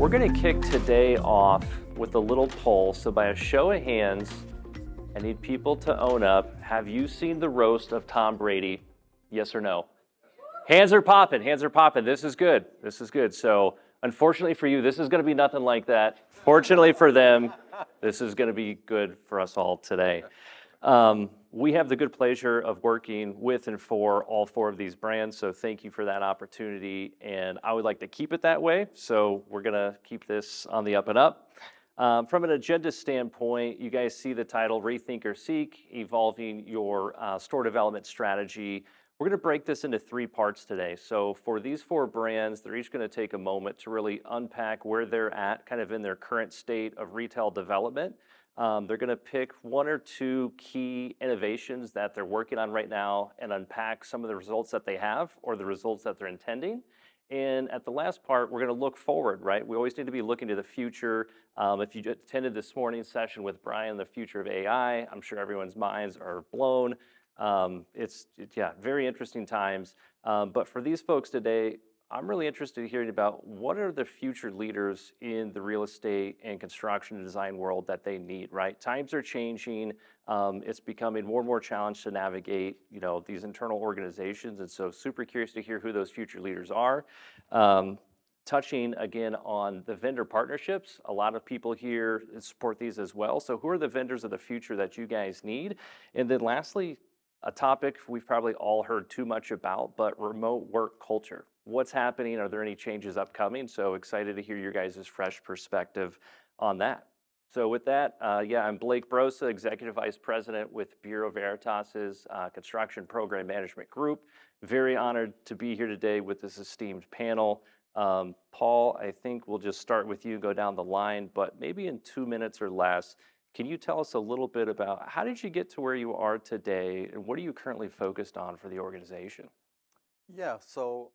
We're going to kick today off with a little poll. So by a show of hands, I need people to own up. Have you seen the roast of Tom Brady? Yes or no? Hands are popping. Hands are popping. This is good. This is good. So unfortunately for you, this is going to be nothing like that. Fortunately for them, this is going to be good for us all today. We have the good pleasure of working with and for all four of these brands, so thank you for that opportunity, and I would like to keep it that way, so we're going to keep this on the up and up. From an agenda standpoint, you guys see the title, Rethink or Seek, Evolving Your Store Development Strategy. We're going to break this into three parts today. So for these four brands, they're each going to take a moment to really unpack where they're at, kind of in their current state of retail development. They're going to pick one or two key innovations that they're working on right now and unpack some of the results that they have or the results that they're intending. And at the last part, we're going to look forward, right? We always need to be looking to the future. If you attended this morning's session with Brian, the future of AI, I'm sure everyone's minds are blown. It's very interesting times. But for these folks today, I'm really interested in hearing about what are the future leaders in the real estate and construction and design world that they need, right? Times are changing. It's becoming more and more challenged to navigate, these internal organizations. And so super curious to hear who those future leaders are. Touching again on the vendor partnerships, a lot of people here support these as well. So who are the vendors of the future that you guys need? And then lastly, a topic we've probably all heard too much about, but remote work culture. What's happening? Are there any changes upcoming? So excited to hear your guys' fresh perspective on that. So with that, I'm Blake Brosa, Executive Vice President with Bureau Veritas' Construction Program Management Group. Very honored to be here today with this esteemed panel. Paul, I think we'll just start with you, go down the line, but maybe in 2 minutes or less, can you tell us a little bit about how did you get to where you are today and what are you currently focused on for the organization? Yeah, so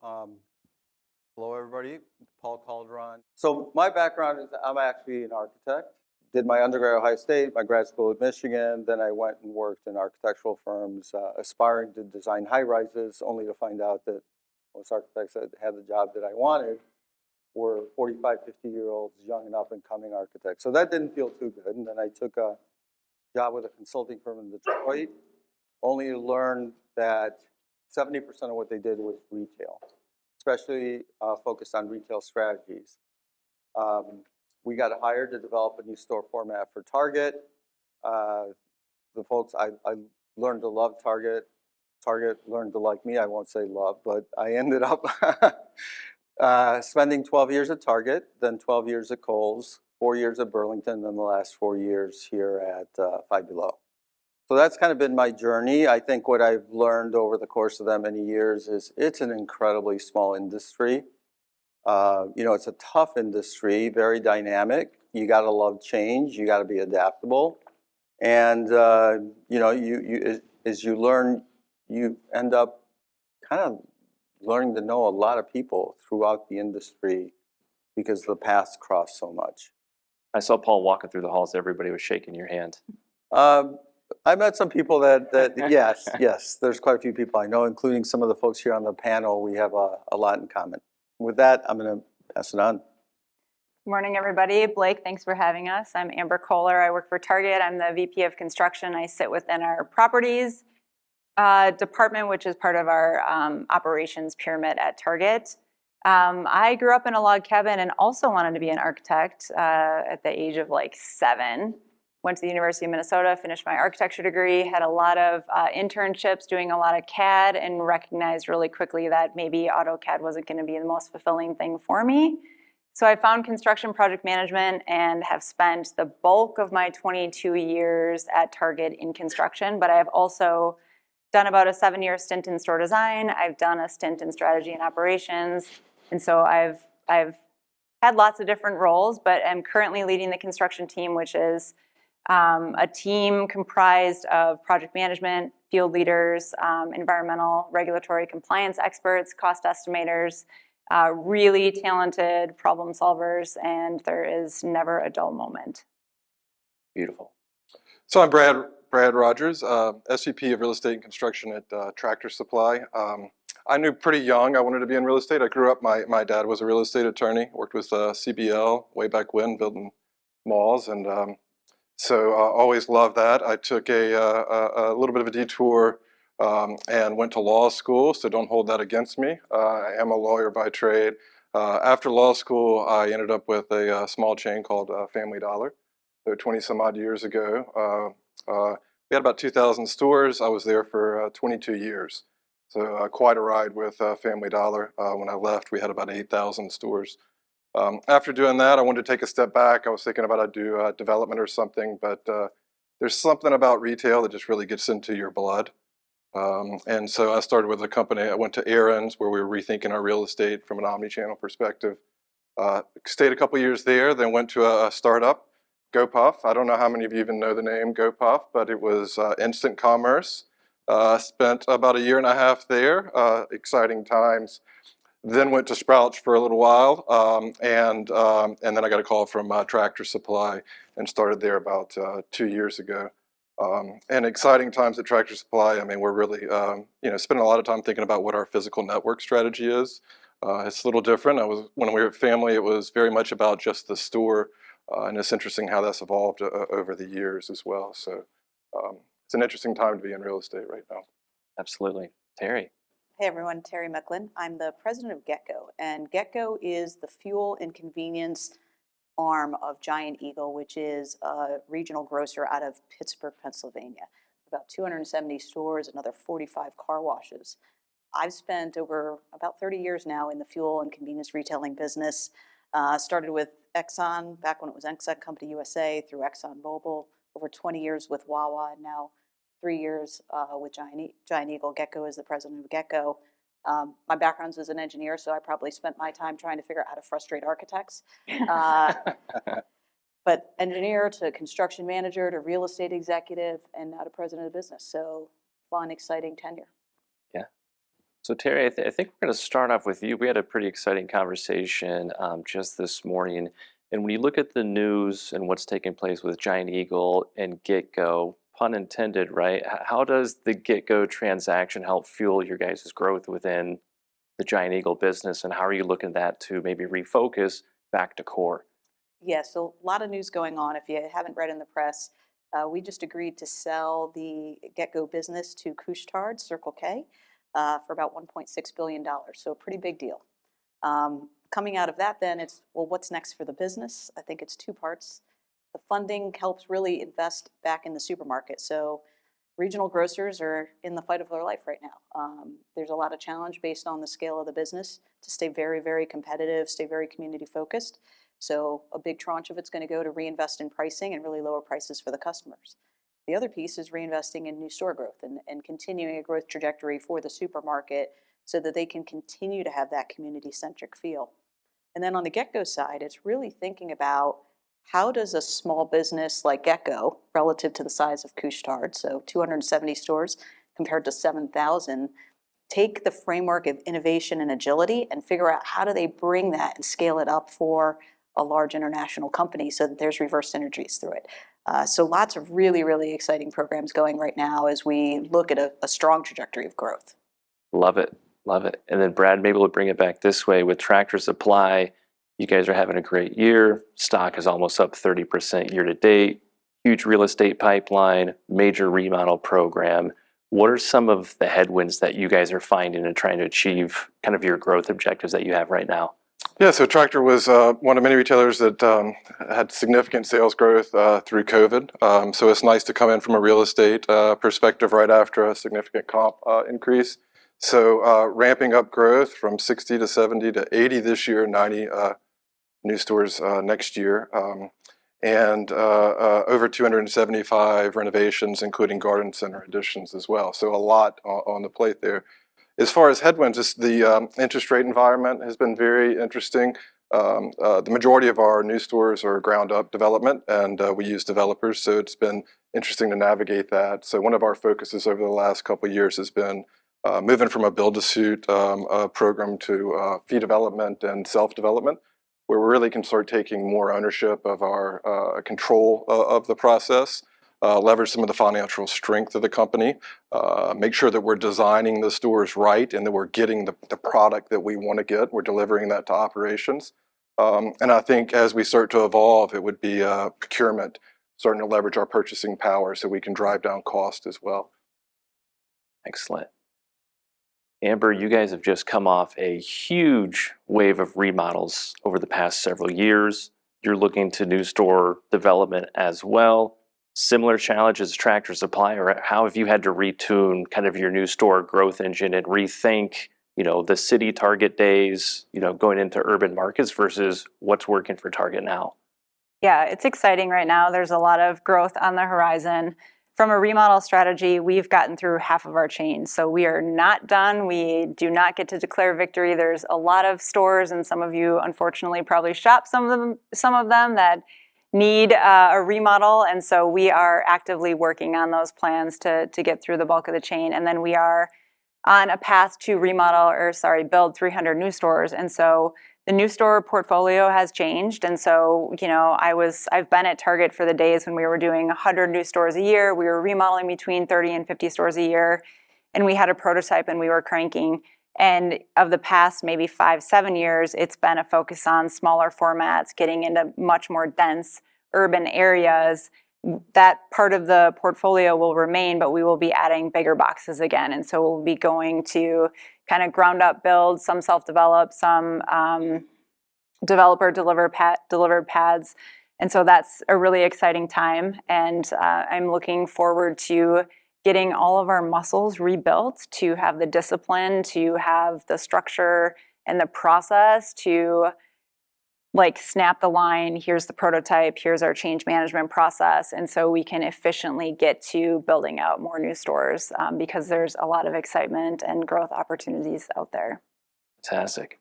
hello everybody, Paul Calderon. So my background is I'm actually an architect. Did my undergrad at Ohio State, my grad school at Michigan, then I went and worked in architectural firms, aspiring to design high-rises, only to find out that most architects that had the job that I wanted were 45, 50-year-olds, young and up-and-coming architects. So that didn't feel too good. And then I took a job with a consulting firm in Detroit, only to learn that 70% of what they did was retail, especially focused on retail strategies. We got hired to develop a new store format for Target. The folks, I learned to love Target. Target learned to like me. I won't say love, but I ended up spending 12 years at Target, then 12 years at Kohl's, 4 years at Burlington, then the last 4 years here at Five Below. So that's kind of been my journey. I think what I've learned over the course of that many years is it's an incredibly small industry. It's a tough industry, very dynamic. You got to love change. You got to be adaptable. And, as you learn, you end up kind of learning to know a lot of people throughout the industry because the paths cross so much. I saw Paul walking through the halls. Everybody was shaking your hand. I met some people that yes, there's quite a few people I know, including some of the folks here on the panel. We have a lot in common. With that, I'm going to pass it on. Good morning, everybody. Blake, thanks for having us. I'm Amber Koehler. I work for Target. I'm the VP of Construction. I sit within our properties department, which is part of our operations pyramid at Target. I grew up in a log cabin and also wanted to be an architect at the age of 7. Went to the University of Minnesota, finished my architecture degree, had a lot of internships doing a lot of CAD, and recognized really quickly that maybe AutoCAD wasn't going to be the most fulfilling thing for me. So I found construction project management and have spent the bulk of my 22 years at Target in construction, but I have also done about a 7-year stint in store design. I've done a stint in strategy and operations, and so I've had lots of different roles, but I'm currently leading the construction team, which is a team comprised of project management, field leaders, environmental, regulatory compliance experts, cost estimators, really talented problem solvers, and there is never a dull moment. Beautiful. So I'm Brad Rogers, SVP of Real Estate and Construction at Tractor Supply. I knew pretty young I wanted to be in real estate. I grew up, my dad was a real estate attorney, worked with CBL way back when, building malls, and so I always loved that. I took a little bit of a detour and went to law school, so don't hold that against me. I am a lawyer by trade. After law school, I ended up with a small chain called Family Dollar. So 20 some odd years ago. We had about 2,000 stores. I was there for 22 years. So quite a ride with Family Dollar. When I left, we had about 8,000 stores. After doing that, I wanted to take a step back. I was thinking about I'd do development or something, but there's something about retail that just really gets into your blood. And so I started with a company. I went to Aaron's, where we were rethinking our real estate from an omni-channel perspective. Stayed a couple years there, then went to a startup, GoPuff. I don't know how many of you even know the name GoPuff, but it was instant commerce. Spent about a year and a half there, exciting times. Then went to Sprouts for a little while, and then I got a call from Tractor Supply and started there about 2 years ago. And exciting times at Tractor Supply. I mean, we're really spending a lot of time thinking about what our physical network strategy is. It's a little different. When we were at Family, it was very much about just the store, and it's interesting how that's evolved over the years as well. So it's an interesting time to be in real estate right now. Absolutely. Terri. Hey everyone, Terri Micklin. I'm the president of GetGo, and GetGo is the fuel and convenience arm of Giant Eagle, which is a regional grocer out of Pittsburgh, Pennsylvania. About 270 stores, another 45 car washes. I've spent over about 30 years now in the fuel and convenience retailing business. Started with Exxon back when it was Exxon Company USA, through ExxonMobil, over 20 years with Wawa, and now 3 years with Giant Eagle. GetGo is the president of GetGo. My background is as an engineer, so I probably spent my time trying to figure out how to frustrate architects. But engineer to construction manager to real estate executive and now to president of the business. So fun, exciting tenure. Yeah. So Terri, I think we're going to start off with you. We had a pretty exciting conversation just this morning. And when you look at the news and what's taking place with Giant Eagle and GetGo, pun intended, right? How does the GetGo transaction help fuel your guys' growth within the Giant Eagle business? And how are you looking at that to maybe refocus back to core? Yeah, so a lot of news going on. If you haven't read in the press, we just agreed to sell the GetGo business to Couche-Tard, Circle K, for about $1.6 billion. So a pretty big deal. Coming out of that, then it's, well, what's next for the business? I think it's two parts. The funding helps really invest back in the supermarket. So regional grocers are in the fight of their life right now. There's a lot of challenge based on the scale of the business to stay very, very competitive, stay very community focused. So a big tranche of it's going to go to reinvest in pricing and really lower prices for the customers. The other piece is reinvesting in new store growth and continuing a growth trajectory for the supermarket so that they can continue to have that community-centric feel. And then on the GetGo side, it's really thinking about how does a small business like GetGo, relative to the size of Couche-Tard, so 270 stores compared to 7,000, take the framework of innovation and agility and figure out how do they bring that and scale it up for a large international company so that there's reverse synergies through it. So lots of really, really exciting programs going right now as we look at a strong trajectory of growth. Love it. Love it. And then Brad, maybe we'll bring it back this way with Tractor Supply. You guys are having a great year. Stock is almost up 30% year to date. Huge real estate pipeline, major remodel program. What are some of the headwinds that you guys are finding and trying to achieve kind of your growth objectives that you have right now? Yeah, so Tractor was one of many retailers that had significant sales growth through COVID. So it's nice to come in from a real estate perspective right after a significant comp increase. So ramping up growth from 60 to 70 to 80 this year, 90 new stores next year, and over 275 renovations, including garden center additions as well. So a lot on the plate there. As far as headwinds, the interest rate environment has been very interesting. The majority of our new stores are ground up development, and we use developers, so it's been interesting to navigate that. So one of our focuses over the last couple of years has been moving from a build-to-suit program to fee development and self-development, where we really can start taking more ownership of our control of the process. leverage some of the financial strength of the company, make sure that we're designing the stores right and that we're getting the product that we want to get. We're delivering that to operations. And I think as we start to evolve, it would be procurement, starting to leverage our purchasing power so we can drive down cost as well. Excellent. Amber, you guys have just come off a huge wave of remodels over the past several years. You're looking to new store development as well. Similar challenges as Tractor Supply, or how have you had to retune kind of your new store growth engine and rethink, the city Target days, going into urban markets versus what's working for Target now? Yeah, it's exciting right now. There's a lot of growth on the horizon. From a remodel strategy, we've gotten through half of our chain, so we are not done. We do not get to declare victory. There's a lot of stores, and some of you unfortunately probably shop some of them that need a remodel, and so we are actively working on those plans to get through the bulk of the chain. And then we are on a path to build 300 new stores, and so the new store portfolio has changed. And so, I've been at Target for the days when we were doing 100 new stores a year. We were remodeling between 30 and 50 stores a year. And we had a prototype and we were cranking. And of the past maybe 5-7 years, it's been a focus on smaller formats, getting into much more dense urban areas. That part of the portfolio will remain, but we will be adding bigger boxes again. And so we'll be going to kind of ground up build, some self-develop, some developer delivered pads. And so that's a really exciting time. And I'm looking forward to getting all of our muscles rebuilt, to have the discipline, to have the structure and the process to snap the line, here's the prototype, here's our change management process. And so we can efficiently get to building out more new stores because there's a lot of excitement and growth opportunities out there. Fantastic.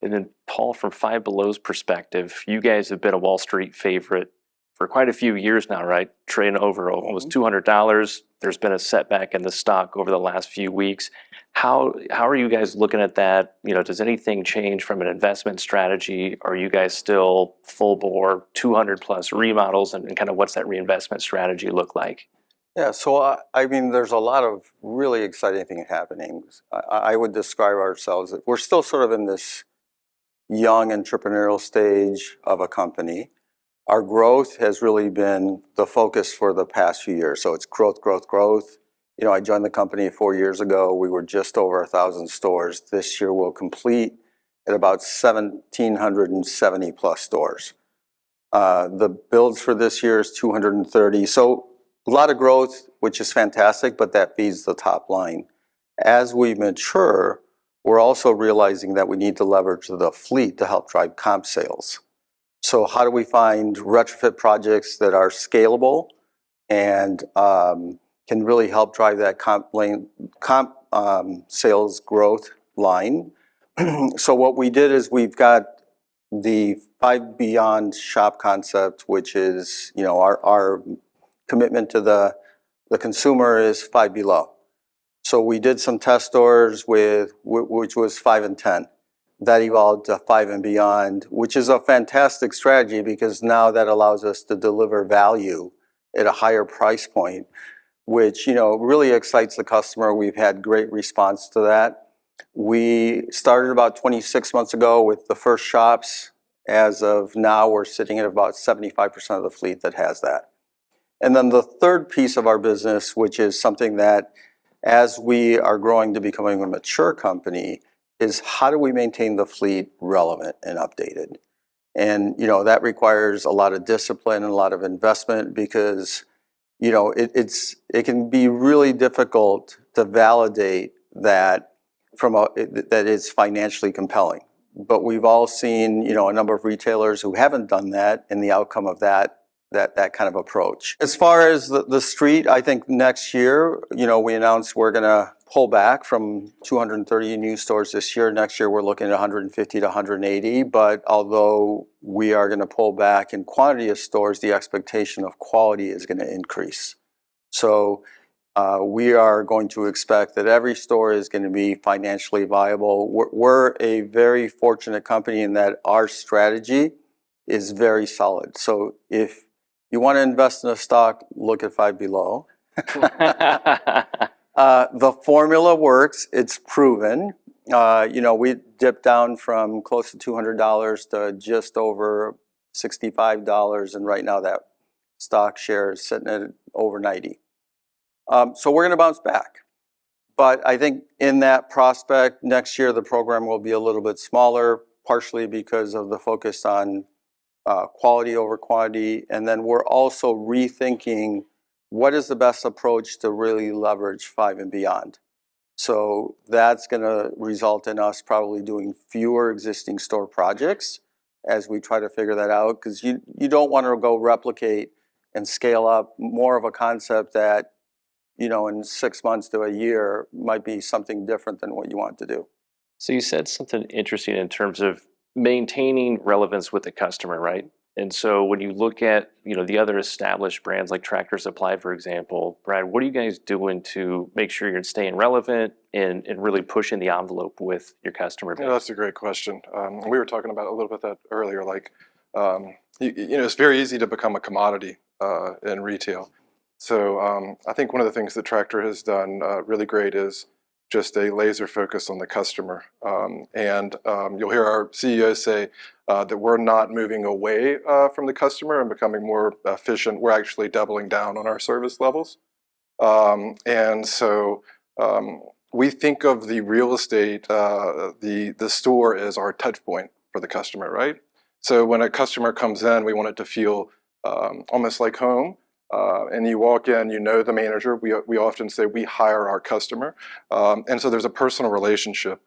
And then Paul, from Five Below's perspective, you guys have been a Wall Street favorite for quite a few years now, right? Trading over almost $200. There's been a setback in the stock over the last few weeks. How are you guys looking at that? Does anything change from an investment strategy? Are you guys still full bore 200 plus remodels, and kind of what's that reinvestment strategy look like? Yeah, so there's a lot of really exciting things happening. I would describe ourselves, we're still sort of in this young entrepreneurial stage of a company. Our growth has really been the focus for the past few years. So it's growth, growth, growth. I joined the company 4 years ago. We were just over 1,000 stores. This year we'll complete at about 1,770 plus stores. The builds for this year is 230. So a lot of growth, which is fantastic, but that feeds the top line. As we mature, we're also realizing that we need to leverage the fleet to help drive comp sales. So how do we find retrofit projects that are scalable and can really help drive that comp sales growth line? So what we did is we've got the Five Beyond shop concept, which is, our commitment to the consumer is Five Below. So we did some test stores which was 5 and 10. That evolved to 5 and Beyond, which is a fantastic strategy because now that allows us to deliver value at a higher price point, which really excites the customer. We've had great response to that. We started about 26 months ago with the first shops. As of now, we're sitting at about 75% of the fleet that has that. And then the third piece of our business, which is something that as we are growing to becoming a mature company, is how do we maintain the fleet relevant and updated? And that requires a lot of discipline and a lot of investment because it can be really difficult to validate that that it's financially compelling. But we've all seen a number of retailers who haven't done that and the outcome of that kind of approach. As far as the street, I think next year, we announced we're going to pull back from 230 new stores this year. Next year, we're looking at 150 to 180. But although we are going to pull back in quantity of stores, the expectation of quality is going to increase. So we are going to expect that every store is going to be financially viable. We're a very fortunate company in that our strategy is very solid. So if you want to invest in a stock, look at Five Below. The formula works. It's proven. We dipped down from close to $200 to just over $65, and right now that stock share is sitting at over 90. So we're going to bounce back. But I think in that prospect, next year the program will be a little bit smaller, partially because of the focus on quality over quantity. And then we're also rethinking what is the best approach to really leverage 5 and beyond. So that's going to result in us probably doing fewer existing store projects as we try to figure that out, because you don't want to go replicate and scale up more of a concept that, in 6 months to a year might be something different than what you want to do. So you said something interesting in terms of maintaining relevance with the customer, right? And so when you look at, the other established brands like Tractor Supply, for example, Brad, what are you guys doing to make sure you're staying relevant and really pushing the envelope with your customer base? Yeah, that's a great question. We were talking about a little bit that earlier, it's very easy to become a commodity in retail. So I think one of the things that Tractor has done really great is just a laser focus on the customer. And you'll hear our CEO say that we're not moving away from the customer and becoming more efficient. We're actually doubling down on our service levels. And so we think of the real estate, the store as our touch point for the customer, right? So when a customer comes in, we want it to feel almost like home. And you walk in, the manager. We often say we hire our customer. And so there's a personal relationship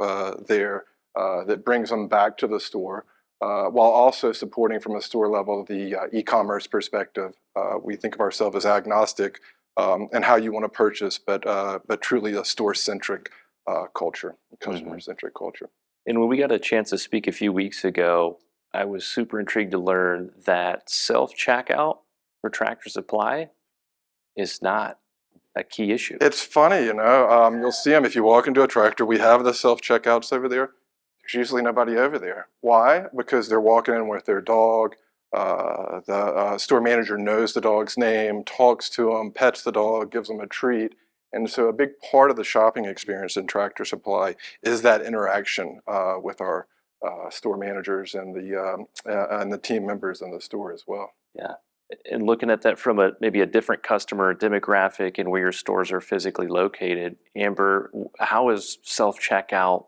there that brings them back to the store, while also supporting from a store level the e-commerce perspective. We think of ourselves as agnostic and how you want to purchase, but truly a store-centric culture, customer-centric culture. And when we got a chance to speak a few weeks ago, I was super intrigued to learn that self-checkout for Tractor Supply is not a key issue. It's funny, you'll see them if you walk into a Tractor. We have the self-checkouts over there. There's usually nobody over there. Why? Because they're walking in with their dog. The store manager knows the dog's name, talks to them, pets the dog, gives them a treat. And so a big part of the shopping experience in Tractor Supply is that interaction with our store managers and the team members in the store as well. Yeah. And looking at that from maybe a different customer demographic and where your stores are physically located, Amber, how is self-checkout,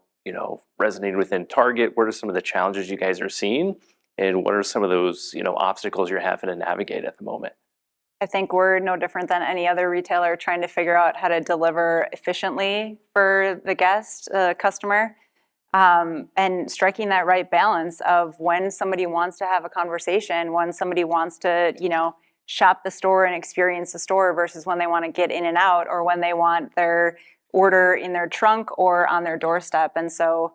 resonating within Target? What are some of the challenges you guys are seeing? And what are some of those, obstacles you're having to navigate at the moment? I think we're no different than any other retailer trying to figure out how to deliver efficiently for the customer. And striking that right balance of when somebody wants to have a conversation, when somebody wants to, shop the store and experience the store versus when they want to get in and out, or when they want their order in their trunk or on their doorstep. And so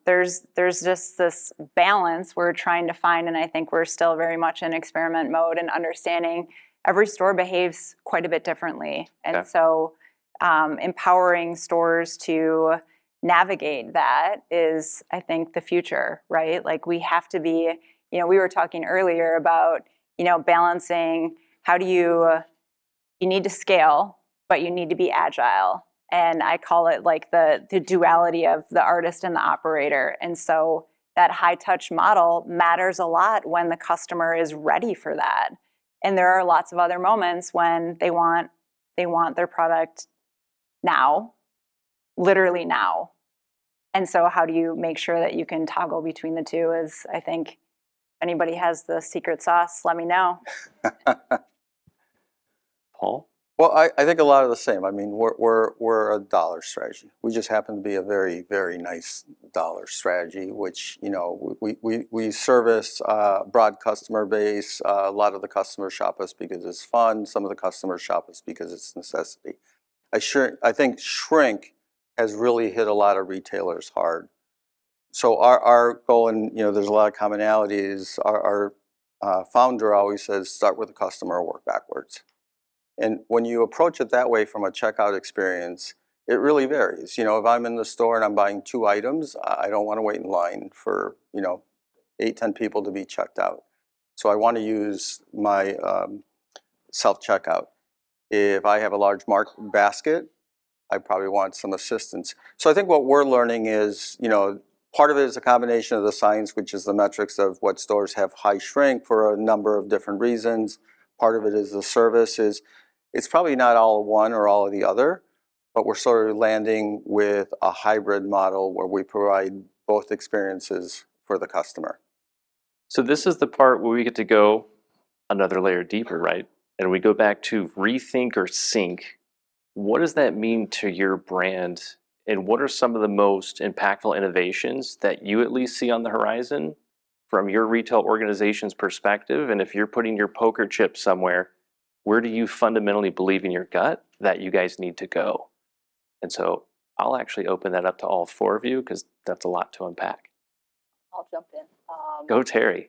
there's just this balance we're trying to find, and I think we're still very much in experiment mode and understanding every store behaves quite a bit differently. And so empowering stores to navigate that is, I think, the future, right? Like we have to be, we were talking earlier about, balancing how do you need to scale, but you need to be agile. And I call it like the duality of the artist and the operator. And so that high touch model matters a lot when the customer is ready for that. And there are lots of other moments when they want their product now, literally now. And so how do you make sure that you can toggle between the two is, I think, if anybody has the secret sauce, let me know. Paul? Well, I think a lot of the same. I mean, we're a dollar strategy. We just happen to be a very, very nice dollar strategy, which, we service a broad customer base. A lot of the customers shop us because it's fun. Some of the customers shop us because it's necessity. I think shrink has really hit a lot of retailers hard. So our goal, and there's a lot of commonalities, our founder always says, start with the customer, work backwards. And when you approach it that way from a checkout experience, it really varies. If I'm in the store and I'm buying 2 items, I don't want to wait in line for, 8, 10 people to be checked out. So I want to use my self-checkout. If I have a large basket, I probably want some assistance. So I think what we're learning is, part of it is a combination of the science, which is the metrics of what stores have high shrink for a number of different reasons. Part of it is the service. It's probably not all of one or all of the other, but we're sort of landing with a hybrid model where we provide both experiences for the customer. So this is the part where we get to go another layer deeper, right? And we go back to rethink or sync. What does that mean to your brand? And what are some of the most impactful innovations that you at least see on the horizon from your retail organization's perspective? And if you're putting your poker chips somewhere, where do you fundamentally believe in your gut that you guys need to go? And so I'll actually open that up to all four of you because that's a lot to unpack. I'll jump in. Go, Terri.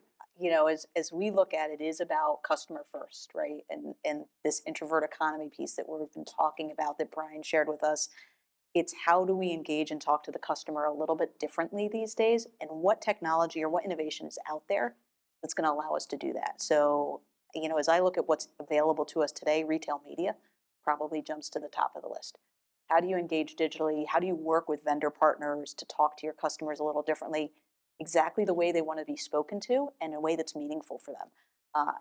As we look at it, it is about customer first, right? And this introvert economy piece that we've been talking about that Brian shared with us, it's how do we engage and talk to the customer a little bit differently these days, and what technology or what innovation is out there that's going to allow us to do that. So, as I look at what's available to us today, retail media probably jumps to the top of the list. How do you engage digitally? How do you work with vendor partners to talk to your customers a little differently, exactly the way they want to be spoken to and in a way that's meaningful for them?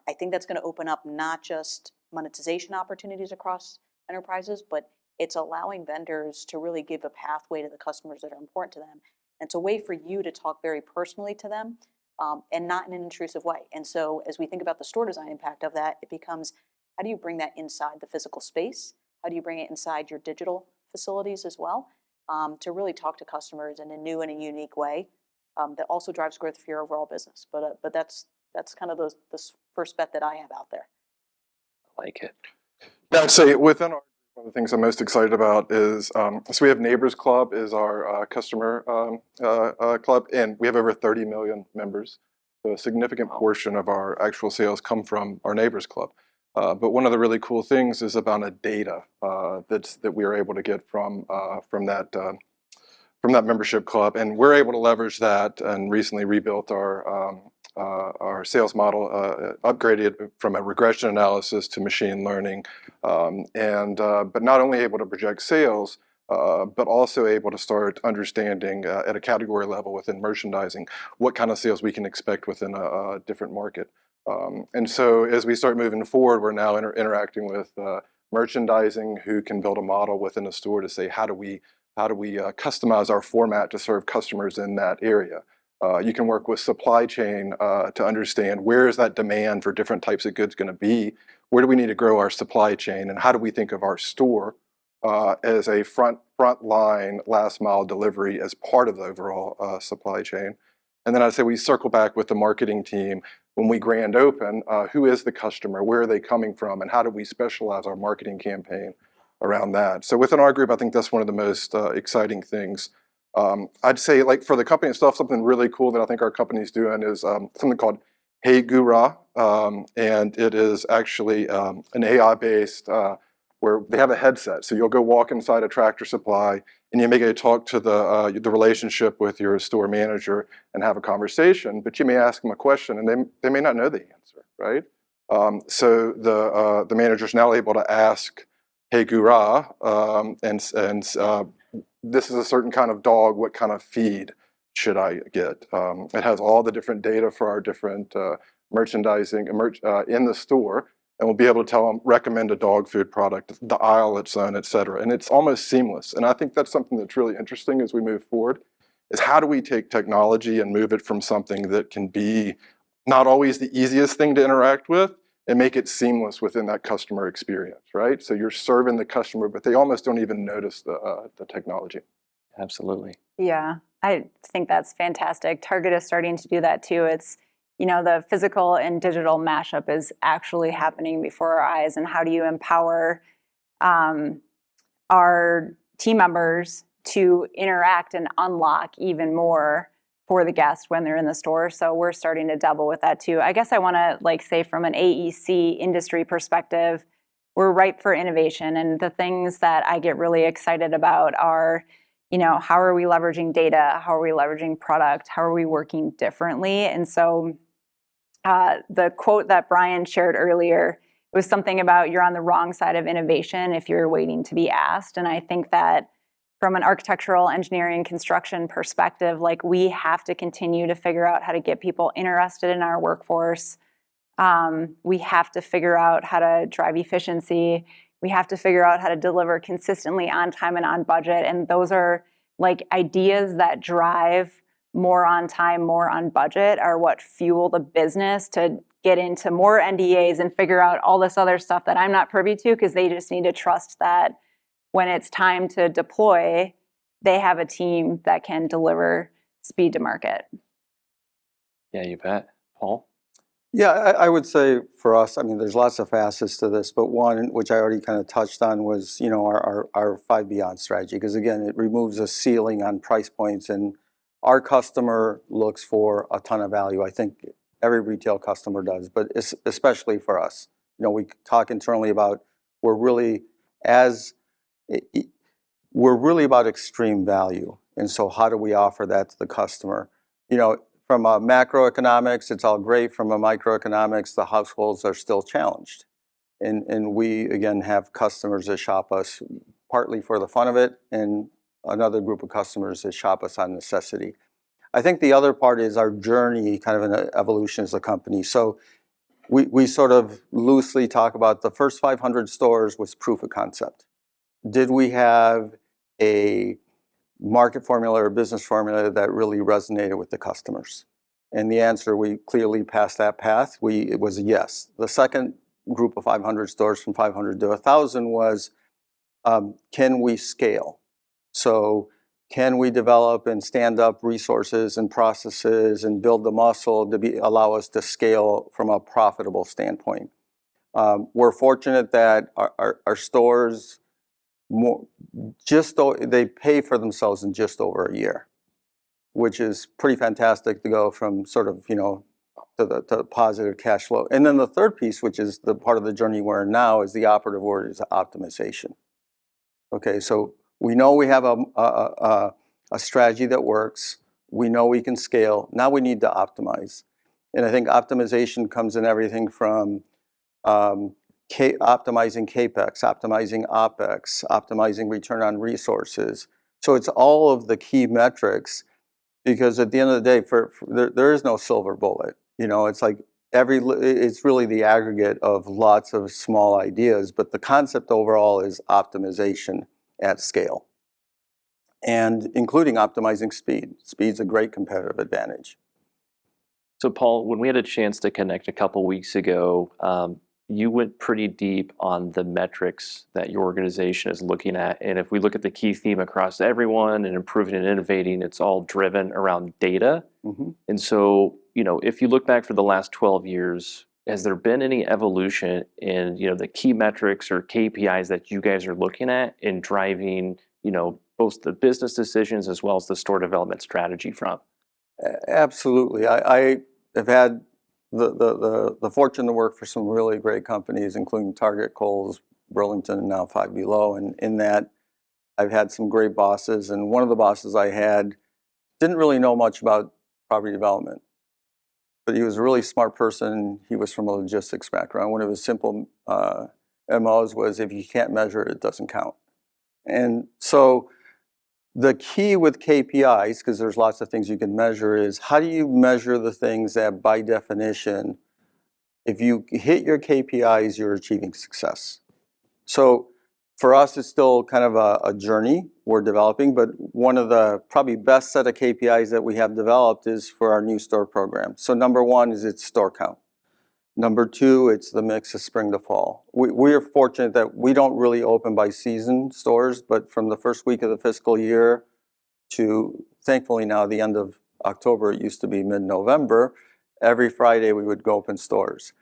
I think that's going to open up not just monetization opportunities across enterprises, but it's allowing vendors to really give a pathway to the customers that are important to them. And it's a way for you to talk very personally to them and not in an intrusive way. And so as we think about the store design impact of that, it becomes, how do you bring that inside the physical space? How do you bring it inside your digital facilities as well to really talk to customers in a new and a unique way that also drives growth for your overall business? But that's kind of the first bet that I have out there. I like it. Yeah, I'd say within our, one of the things I'm most excited about is, so we have Neighbors Club is our customer club, and we have over 30 million members. So a significant portion of our actual sales come from our Neighbors Club. But one of the really cool things is about a data that we are able to get from that membership club, and we're able to leverage that. And recently rebuilt our sales model, upgraded from a regression analysis to machine learning, but not only able to project sales, but also able to start understanding at a category level within merchandising what kind of sales we can expect within a different market. And so as we start moving forward, we're now interacting with merchandising who can build a model within a store to say, how do we customize our format to serve customers in that area? You can work with supply chain to understand where is that demand for different types of goods going to be, where do we need to grow our supply chain, and how do we think of our store as a front line last mile delivery as part of the overall supply chain. And then I'd say we circle back with the marketing team when we grand open, who is the customer, where are they coming from, and how do we specialize our marketing campaign around that. So within our group, I think that's one of the most exciting things. I'd say, like, for the company itself, something really cool that I think our company's doing is something called Hey Gura, and it is actually an AI-based where they have a headset. So you'll go walk inside a Tractor Supply, and you may get to talk to the relationship with your store manager and have a conversation, but you may ask them a question, and they may not know the answer, right? So the manager's now able to ask Hey Gura, and this is a certain kind of dog, what kind of feed should I get? It has all the different data for our different merchandising in the store, and we'll be able to tell them, recommend a dog food product, the aisle it's on, et cetera. And it's almost seamless. And I think that's something that's really interesting as we move forward, is how do we take technology and move it from something that can be not always the easiest thing to interact with and make it seamless within that customer experience, right? So you're serving the customer, but they almost don't even notice the technology. Absolutely. Yeah, I think that's fantastic. Target is starting to do that too. It's, the physical and digital mashup is actually happening before our eyes. And how do you empower our team members to interact and unlock even more for the guest when they're in the store? So we're starting to dabble with that too. I guess I want to say from an AEC industry perspective, we're ripe for innovation. And the things that I get really excited about are, how are we leveraging data? How are we leveraging product? How are we working differently? And so The quote that Brian shared earlier was something about you're on the wrong side of innovation if you're waiting to be asked. And I think that from an architectural engineering construction perspective, like we have to continue to figure out how to get people interested in our workforce. We have to figure out how to drive efficiency. We have to figure out how to deliver consistently on time and on budget. And those are like ideas that drive more on time, more on budget are what fuel the business to get into more NDAs and figure out all this other stuff that I'm not privy to, because they just need to trust that when it's time to deploy, they have a team that can deliver speed to market. Yeah, you bet. Paul? Yeah, I would say for us, I mean, there's lots of facets to this, but one, which I already kind of touched on, was, you know, our 5 Beyond strategy, because again, it removes a ceiling on price points, and our customer looks for a ton of value. I think every retail customer does, but especially for us. You know, we talk internally about we're really about extreme value, and so how do we offer that to the customer? You know, from a macroeconomics, it's all great. From a microeconomics, the households are still challenged. And we, again, have customers that shop us partly for the fun of it, and another group of customers that shop us on necessity. I think the other part is our journey, kind of an evolution as a company. So we sort of loosely talk about the first 500 stores was proof of concept. Did we have a market formula or business formula that really resonated with the customers? And the answer, we clearly passed that path. It was a yes. The second group of 500 stores, from 500 to 1,000, was can we scale? So can we develop and stand up resources and processes and build the muscle to allow us to scale from a profitable standpoint? We're fortunate that our stores, they pay for themselves in just over a year, which is pretty fantastic to go from sort of, you know, to positive cash flow. And then the third piece, which is the part of the journey we're in now, is the operative word is optimization. Okay, so we know we have a strategy that works. We know we can scale. Now we need to optimize. And I think optimization comes in everything from optimizing CapEx, optimizing OpEx, optimizing return on resources. So it's all of the key metrics, because at the end of the day, there is no silver bullet. You know, it's like it's really the aggregate of lots of small ideas, but the concept overall is optimization at scale, and including optimizing speed. Speed's a great competitive advantage. So Paul, when we had a chance to connect a couple weeks ago, you went pretty deep on the metrics that your organization is looking at. And if we look at the key theme across everyone and improving and innovating, it's all driven around data. Mm-hmm. And so, you know, if you look back for the last 12 years, has there been any evolution in, you know, the key metrics or KPIs that you guys are looking at in driving, you know, both the business decisions as well as the store development strategy from? Absolutely. I have had the fortune to work for some really great companies, including Target, Kohl's, Burlington, and now Five Below. And in that, I've had some great bosses. And one of the bosses I had didn't really know much about property development, but he was a really smart person. He was from a logistics background. One of his simple MOs was, if you can't measure it, it doesn't count. And so the key with KPIs, because there's lots of things you can measure, is how do you measure the things that, by definition, if you hit your KPIs, you're achieving success. So for us, it's still kind of a journey we're developing, but one of the probably best set of KPIs that we have developed is for our new store program. So number one is its store count. Number two, it's the mix of spring to fall. We are fortunate that we don't really open by season stores, but from the first week of the fiscal year to, thankfully now, the end of October, it used to be mid-November, every Friday we would go open stores.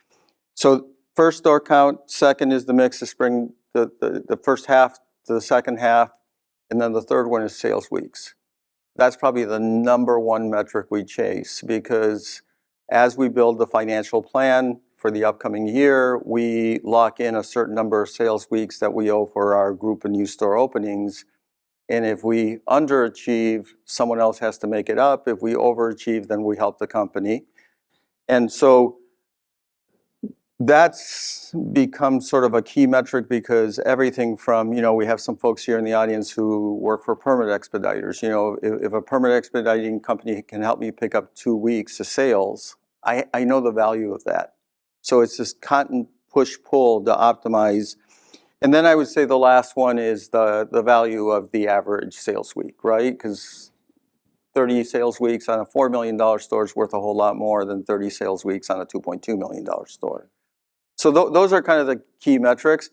So first, store count. Second is the mix of spring, the first half to the second half. And then the third one is sales weeks. That's probably the number one metric we chase, because as we build the financial plan for the upcoming year, we lock in a certain number of sales weeks that we owe for our group of new store openings. And if we underachieve, someone else has to make it up. If we overachieve, then we help the company. And so That's become sort of a key metric because everything from, we have some folks here in the audience who work for permit expediters. If a permit expediting company can help me pick up 2 weeks of sales, I know the value of that. So it's this constant push-pull to optimize. And then I would say the last one is the value of the average sales week, right? Because 30 sales weeks on a $4 million store is worth a whole lot more than 30 sales weeks on a $2.2 million store. So those are kind of the key metrics.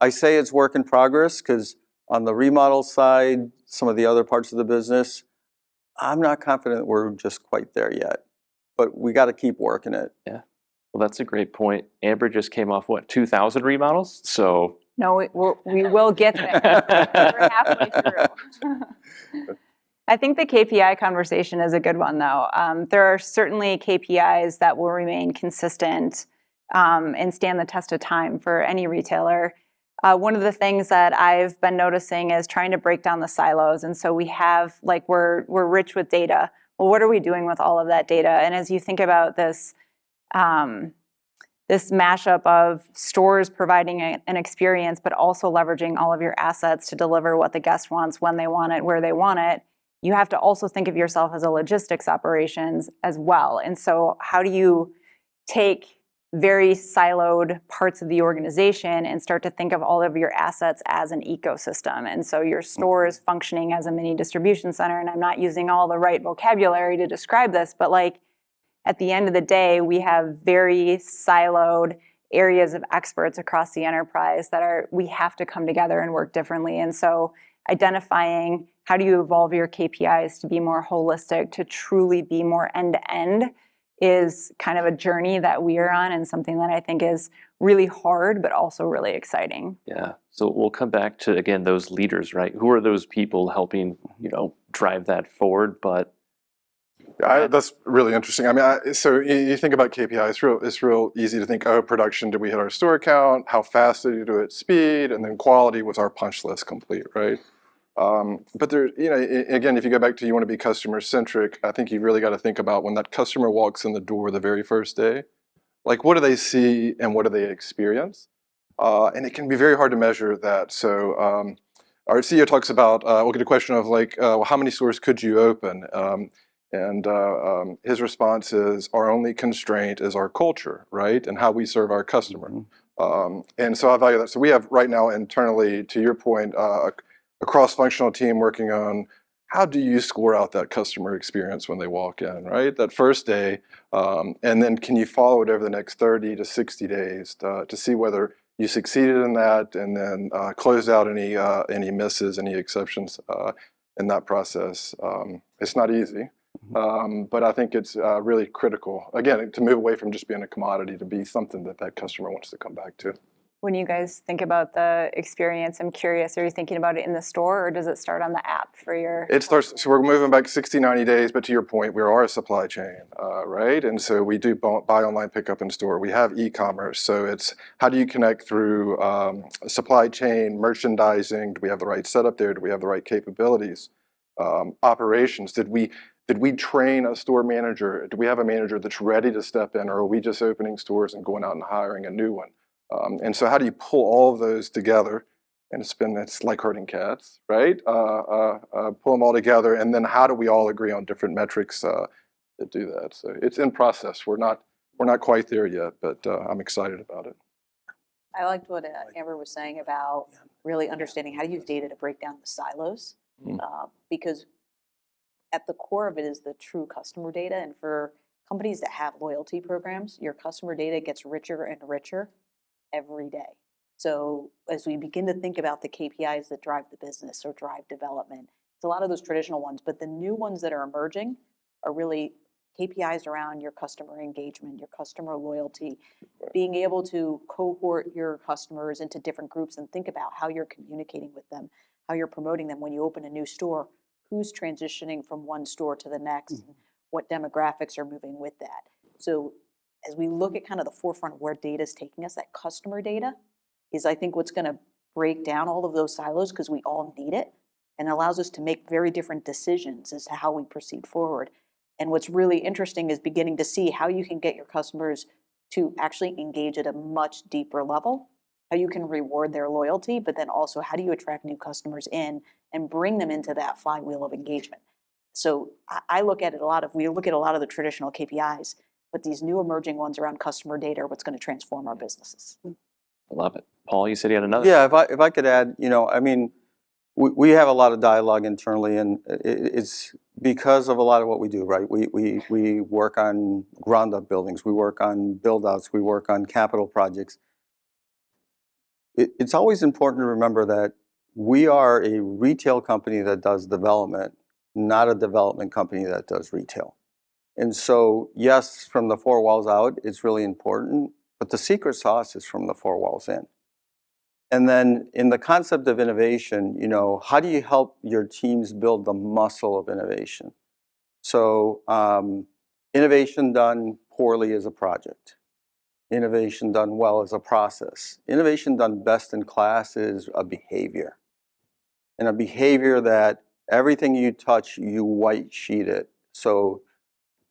I say it's work in progress because on the remodel side, some of the other parts of the business, I'm not confident we're just quite there yet. But we got to keep working it. Yeah. Well, that's a great point. Amber just came off, 2,000 remodels? So. No, we will get there. We're halfway through. I think the KPI conversation is a good one, though. There are certainly KPIs that will remain consistent and stand the test of time for any retailer. One of the things that I've been noticing is trying to break down the silos. And so we have, we're rich with data. Well, what are we doing with all of that data? And as you think about this, this mashup of stores providing an experience, but also leveraging all of your assets to deliver what the guest wants, when they want it, where they want it, you have to also think of yourself as a logistics operations as well. And so how do you take very siloed parts of the organization and start to think of all of your assets as an ecosystem? And so your store is functioning as a mini distribution center, and I'm not using all the right vocabulary to describe this, but at the end of the day, we have very siloed areas of experts across the enterprise that we have to come together and work differently. And so identifying how do you evolve your KPIs to be more holistic, to truly be more end-to-end, is kind of a journey that we are on and something that I think is really hard, but also really exciting. Yeah. So we'll come back to, again, those leaders, right? Who are those people helping, drive that forward? But that's really interesting. I mean, so you think about KPI, it's real easy to think, production, did we hit our store count? How fast did you do it? Speed, and then quality, was our punch list complete, right? But there, again, if you go back to you want to be customer centric, I think you've really got to think about when that customer walks in the door the very first day, what do they see and what do they experience? And it can be very hard to measure that. So our CEO talks about, we'll get a question of well, how many stores could you open? And his response is, our only constraint is our culture, right? And how we serve our customer. And so I value that. So we have right now internally, to your point, a cross-functional team working on how do you score out that customer experience when they walk in, right? That first day, and then can you follow it over the next 30 to 60 days to see whether you succeeded in that, and then close out any misses, any exceptions in that process. It's not easy, but I think it's really critical, again, to move away from just being a commodity to be something that customer wants to come back to. When you guys think about the experience, I'm curious, are you thinking about it in the store, or does it start on the app for your? It starts, so we're moving back 60, 90 days, but to your point, we are a supply chain, right? And so we do buy online, pick up in store. We have e-commerce, so it's how do you connect through supply chain, merchandising? Do we have the right setup there? Do we have the right capabilities? Operations, did we train a store manager? Do we have a manager that's ready to step in, or are we just opening stores and going out and hiring a new one? And so how do you pull all of those together? And it's like herding cats, right? Pull them all together, and then how do we all agree on different metrics that do that? So it's in process. We're not quite there yet, but I'm excited about it. I liked what Amber was saying about really understanding how to use data to break down the silos, because at the core of it is the true customer data. And for companies that have loyalty programs, your customer data gets richer and richer every day. So as we begin to think about the KPIs that drive the business or drive development, it's a lot of those traditional ones, but the new ones that are emerging are really KPIs around your customer engagement, your customer loyalty, being able to cohort your customers into different groups and think about how you're communicating with them, how you're promoting them when you open a new store, who's transitioning from one store to the next, what demographics are moving with that. So as we look at kind of the forefront of where data is taking us, that customer data is, I think, what's going to break down all of those silos, because we all need it, and allows us to make very different decisions as to how we proceed forward. And what's really interesting is beginning to see how you can get your customers to actually engage at a much deeper level, how you can reward their loyalty, but then also how do you attract new customers in and bring them into that flywheel of engagement. So I look at it we look at a lot of the traditional KPIs, but these new emerging ones around customer data are what's going to transform our businesses. I love it. Paul, you said you had another. Yeah, if I could add, I mean, we have a lot of dialogue internally, and it's because of a lot of what we do, right? We work on ground up buildings, we work on build outs, we work on capital projects. It's always important to remember that we are a retail company that does development, not a development company that does retail. And so, yes, from the four walls out, it's really important, but the secret sauce is from the four walls in. And then in the concept of innovation, how do you help your teams build the muscle of innovation? So innovation done poorly is a project. Innovation done well is a process. Innovation done best in class is a behavior. And a behavior that everything you touch, you white sheet it. So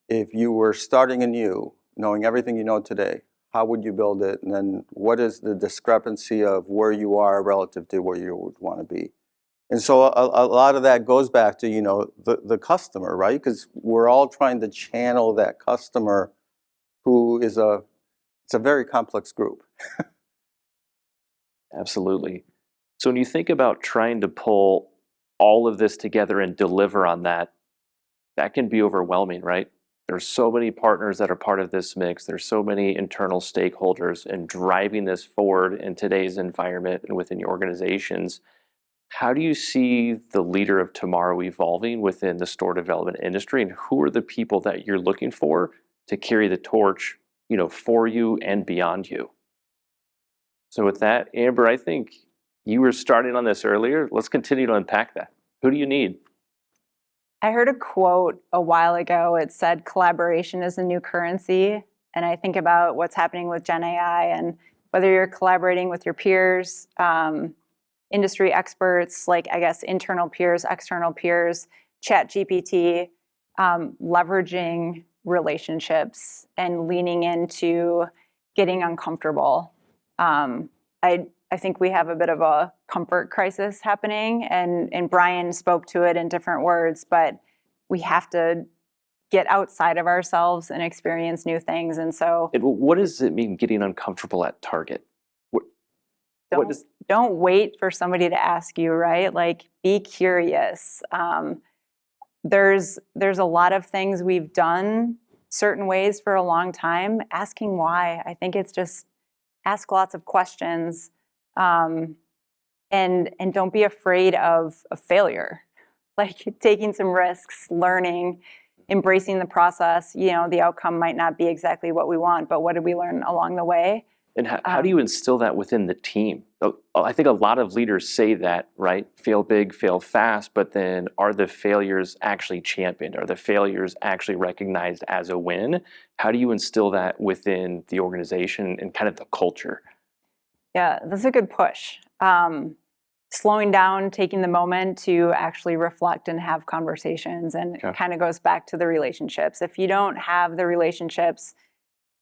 if you were starting anew, knowing everything you know today, how would you build it? And then what is the discrepancy of where you are relative to where you would want to be? And so a lot of that goes back to, the customer, right? Because we're all trying to channel that customer who is it's a very complex group. Absolutely. So when you think about trying to pull all of this together and deliver on that, that can be overwhelming, right? There's so many partners that are part of this mix. There's so many internal stakeholders, and driving this forward in today's environment and within your organizations. How do you see the leader of tomorrow evolving within the store development industry, and who are the people that you're looking for to carry the torch, for you and beyond you? So with that, Amber, I think you were starting on this earlier. Let's continue to unpack that. Who do you need? I heard a quote a while ago. It said, collaboration is the new currency. And I think about what's happening with Gen AI and whether you're collaborating with your peers, industry experts, like I guess internal peers, external peers, ChatGPT, leveraging relationships and leaning into getting uncomfortable. I think we have a bit of a comfort crisis happening, and Brian spoke to it in different words, but we have to get outside of ourselves and experience new things. And so, What does it mean getting uncomfortable at Target? Don't wait for somebody to ask you, right? Like, be curious. There's a lot of things we've done certain ways for a long time. Asking why, I think it's just ask lots of questions, and don't be afraid of failure. Like taking some risks, learning, embracing the process. The outcome might not be exactly what we want, but what did we learn along the way? And how do you instill that within the team? I think a lot of leaders say that, right? Fail big, fail fast, but then are the failures actually championed? Are the failures actually recognized as a win? How do you instill that within the organization and kind of the culture? Yeah, that's a good push. Slowing down, taking the moment to actually reflect and have conversations, and it kind of goes back to the relationships. If you don't have the relationships,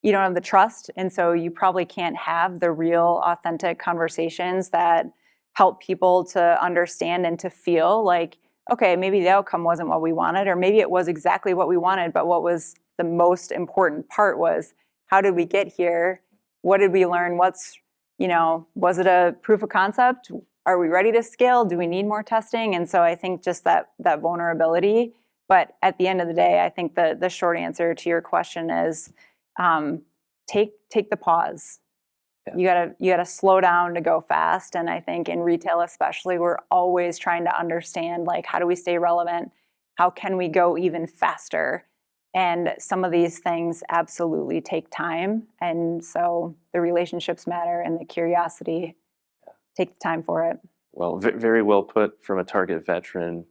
you don't have the trust, and so you probably can't have the real, authentic conversations that help people to understand and to feel like, okay, maybe the outcome wasn't what we wanted, or maybe it was exactly what we wanted, but what was the most important part was, how did we get here? What did we learn? Was it a proof of concept? Are we ready to scale? Do we need more testing? And so I think just that vulnerability. But at the end of the day, I think the short answer to your question is, take the pause. Yeah. You gotta slow down to go fast. And I think in retail especially, we're always trying to understand, like, how do we stay relevant? How can we go even faster? And some of these things absolutely take time. And so the relationships matter, and the curiosity, take the time for it. Well, very well put from a Target veteran.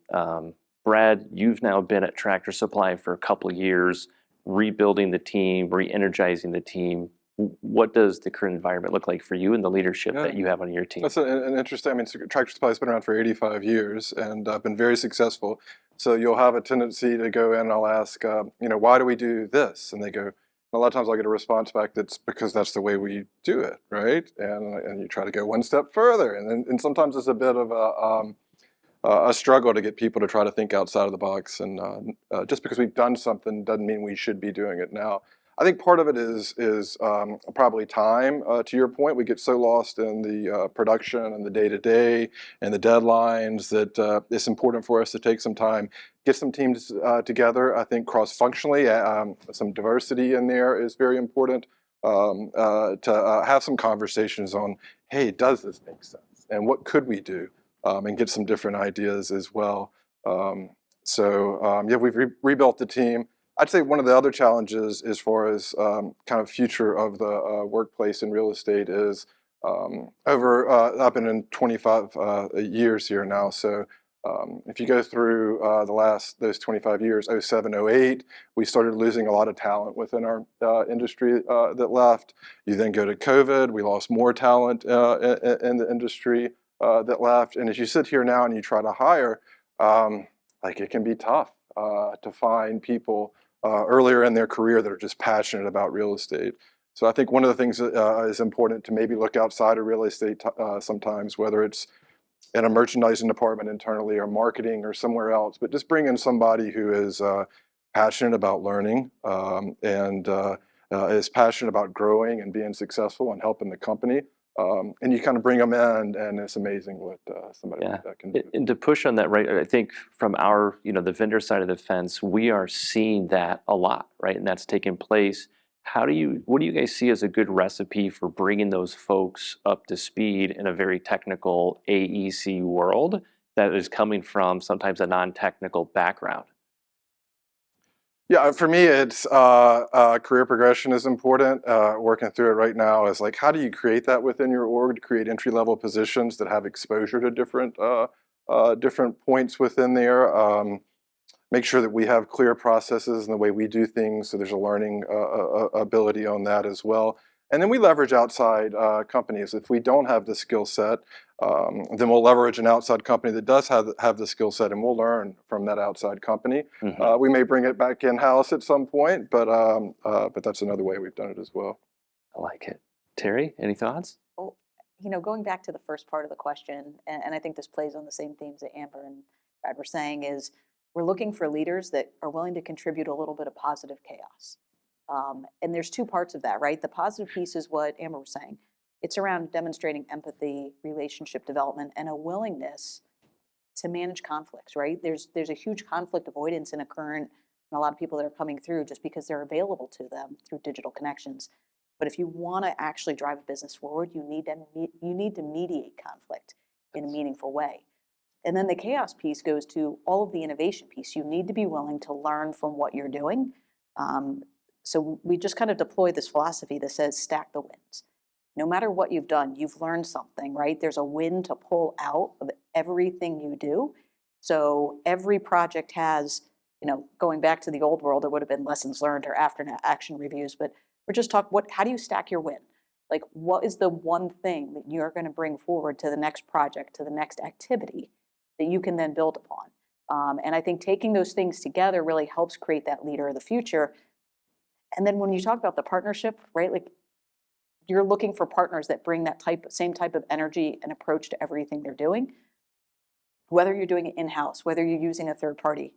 Brad, you've now been at Tractor Supply for a couple of years, rebuilding the team, re-energizing the team. What does the current environment look like for you and the leadership that you have on your team? That's an interesting, Tractor Supply has been around for 85 years and been very successful. So you'll have a tendency to go in and I'll ask, why do we do this? And they go, A lot of times I'll get a response back that's because that's the way we do it, right? And you try to go one step further, and sometimes it's a bit of a struggle to get people to try to think outside of the box. And just because we've done something doesn't mean we should be doing it now. I think part of it is probably time. To your point, we get so lost in the production and the day-to-day and the deadlines that it's important for us to take some time, get some teams together. I think cross-functionally, some diversity in there is very important. To have some conversations on, hey, does this make sense? And what could we do? And get some different ideas as well. Yeah, we've rebuilt the team. I'd say one of the other challenges as far as kind of future of the workplace in real estate is I've been in 25 years here now. So if you go through those 25 years, 07, 08, we started losing a lot of talent within our industry that left. You then go to COVID, we lost more talent in the industry that left. And as you sit here now and you try to hire, like it can be tough to find people earlier in their career that are just passionate about real estate. So I think one of the things that is important to maybe look outside of real estate sometimes, whether it's in a merchandising department internally or marketing or somewhere else, but just bring in somebody who is passionate about learning and is passionate about growing and being successful and helping the company. And you kind of bring them in, and it's amazing what somebody like that can do. And to push on that, right, I think from our, the vendor side of the fence, we are seeing that a lot, right? And that's taking place. What do you guys see as a good recipe for bringing those folks up to speed in a very technical AEC world that is coming from sometimes a non-technical background? Yeah, for me, it's career progression is important. Working through it right now is like, how do you create that within your org to create entry-level positions that have exposure to different points within there? Make sure that we have clear processes in the way we do things, so there's a learning ability on that as well. And then we leverage outside companies. If we don't have the skill set, then we'll leverage an outside company that does have the skill set, and we'll learn from that outside company. Mm-hmm. We may bring it back in-house at some point, but that's another way we've done it as well. I like it. Terri, any thoughts? Well, going back to the first part of the question, and I think this plays on the same themes that Amber and Brad were saying, is we're looking for leaders that are willing to contribute a little bit of positive chaos. And there's two parts of that, right? The positive piece is what Amber was saying. It's around demonstrating empathy, relationship development, and a willingness to manage conflicts, right? There's a huge conflict avoidance in a current, and a lot of people that are coming through just because they're available to them through digital connections. But if you want to actually drive a business forward, you need to mediate conflict in a meaningful way. And then the chaos piece goes to all of the innovation piece. You need to be willing to learn from what you're doing. So we just kind of deploy this philosophy that says stack the wins. No matter what you've done, you've learned something, right? There's a win to pull out of everything you do. So every project has, going back to the old world, it would have been lessons learned or after action reviews, but we're just talking, how do you stack your win? Like, what is the one thing that you're going to bring forward to the next project, to the next activity that you can then build upon? And I think taking those things together really helps create that leader of the future. And then when you talk about the partnership, right, like you're looking for partners that bring that same type of energy and approach to everything they're doing, whether you're doing it in-house, whether you're using a third party.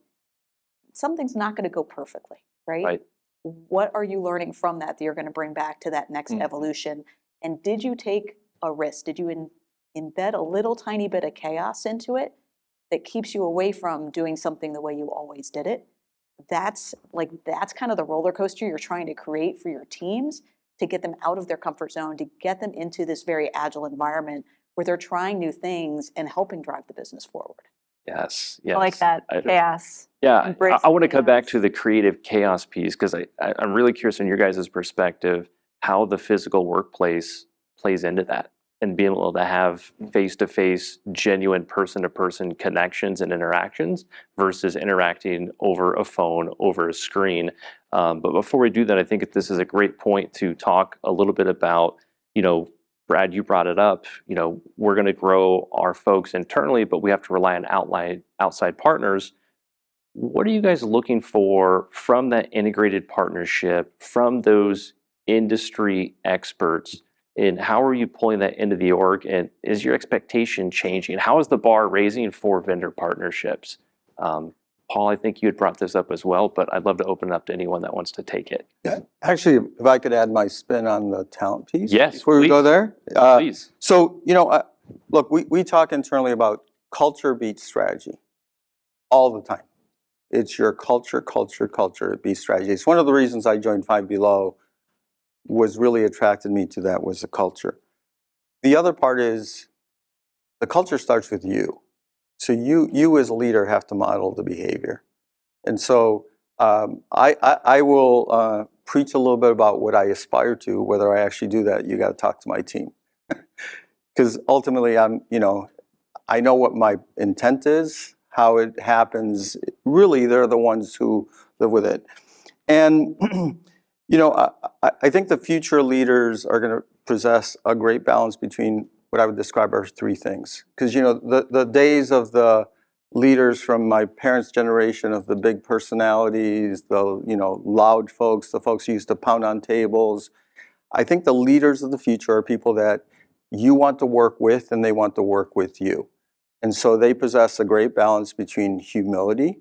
Something's not going to go perfectly, right? Right. What are you learning from that you're going to bring back to that next evolution? And did you take a risk? Did you embed a little tiny bit of chaos into it that keeps you away from doing something the way you always did it? That's kind of the roller coaster you're trying to create for your teams to get them out of their comfort zone, to get them into this very agile environment where they're trying new things and helping drive the business forward. Yes. I like that, chaos. Yeah, Embrace I want to the come back chaos. to the creative chaos piece because I'm really curious in your guys' perspective how the physical workplace plays into that and being able to have face-to-face, genuine person-to-person connections and interactions versus interacting over a phone, over a screen. But before we do that, I think this is a great point to talk a little bit about, Brad, you brought it up, we're going to grow our folks internally, but we have to rely on outside partners. What are you guys looking for from that integrated partnership, from those industry experts, and how are you pulling that into the org? And is your expectation changing? How is the bar raising for vendor partnerships? Paul, I think you had brought this up as well, but I'd love to open it up to anyone that wants to take it. Yeah, actually, if I could add my spin on the talent piece Yes, before we go please. there. Please. So, look, we talk internally about culture beats strategy all the time. It's your culture that beats strategy. It's one of the reasons I joined Five Below. Was really attracted me to that was the culture. The other part is the culture starts with you. So you as a leader have to model the behavior. And so I will preach a little bit about what I aspire to. Whether I actually do that, you got to talk to my team. Because ultimately, I know what my intent is, how it happens. Really, they're the ones who live with it. And I think the future leaders are going to possess a great balance between what I would describe as three things. Because the days of the leaders from my parents' generation of the big personalities, the loud folks, the folks who used to pound on tables. I think the leaders of the future are people that you want to work with and they want to work with you. And so they possess a great balance between humility,